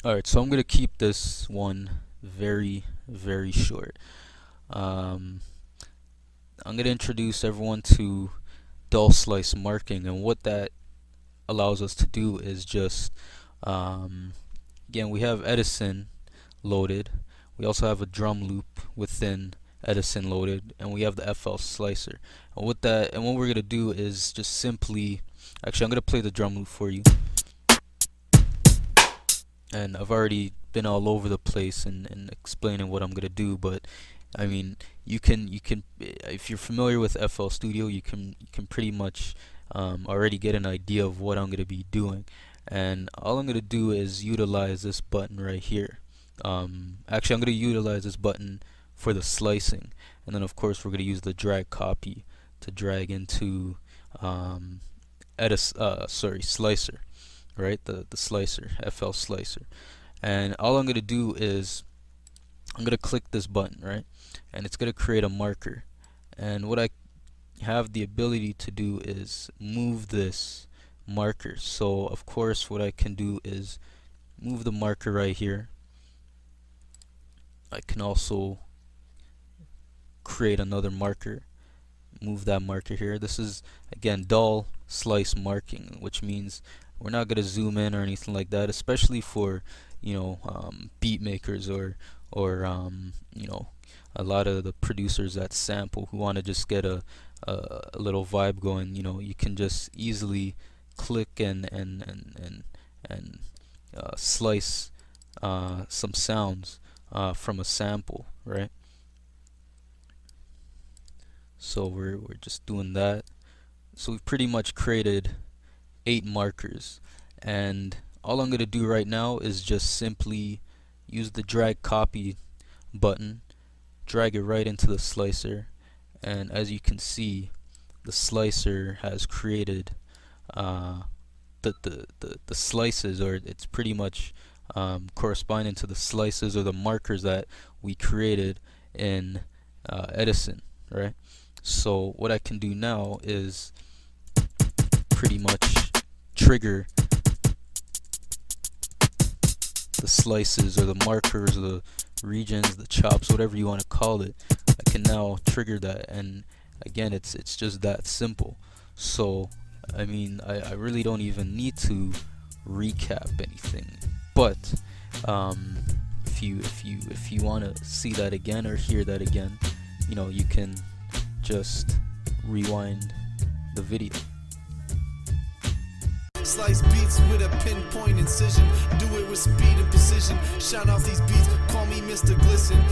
Alright, so I'm gonna keep this one very short. Um, I'm gonna introduce everyone to dull slice marking, and what that allows us to do is just um, again, we have Edison loaded. We also have a drum loop within Edison loaded, and we have the FLSlicer. And what we're gonna do is just simply, actually, I'm gonna play the drum loop for you. And I've already been all over the place and explaining what I'm gonna do, but I mean, you can if you're familiar with FL Studio, you can pretty much already get an idea of what I'm gonna be doing. And all I'm gonna do is utilize this button right here. Actually, I'm gonna utilize this button for the slicing, and then of course we're gonna use the drag copy to drag into Slicer, right? The slicer, FLSlicer. And all I'm gonna do is I'm gonna click this button, right? And it's gonna create a marker. And what I have the ability to do is move this marker. So of course what I can do is move the marker right here. I can also create another marker, move that marker here. This is again dull slice marking, which means we're not gonna zoom in or anything like that, especially for beat makers or a lot of the producers that sample who want to just get a little vibe going. You can just easily click and slice some sounds from a sample, right? So we're just doing that. So we've pretty much created 8 markers, and all I'm going to do right now is just simply use the drag copy button, drag it right into the slicer, and as you can see, the slicer has created the slices, or it's pretty much corresponding to the slices or the markers that we created in Edison, right? So what I can do now is pretty much trigger the slices or the markers or the regions, the chops, whatever you want to call it. I can now trigger that, and again, it's just that simple. So I mean, I really don't even need to recap anything. But if you want to see that again or hear that again, you can just rewind the video. Slice beats with a pinpoint incision. Do it with speed and precision. Shine off these beats, call me Mr. Glisten.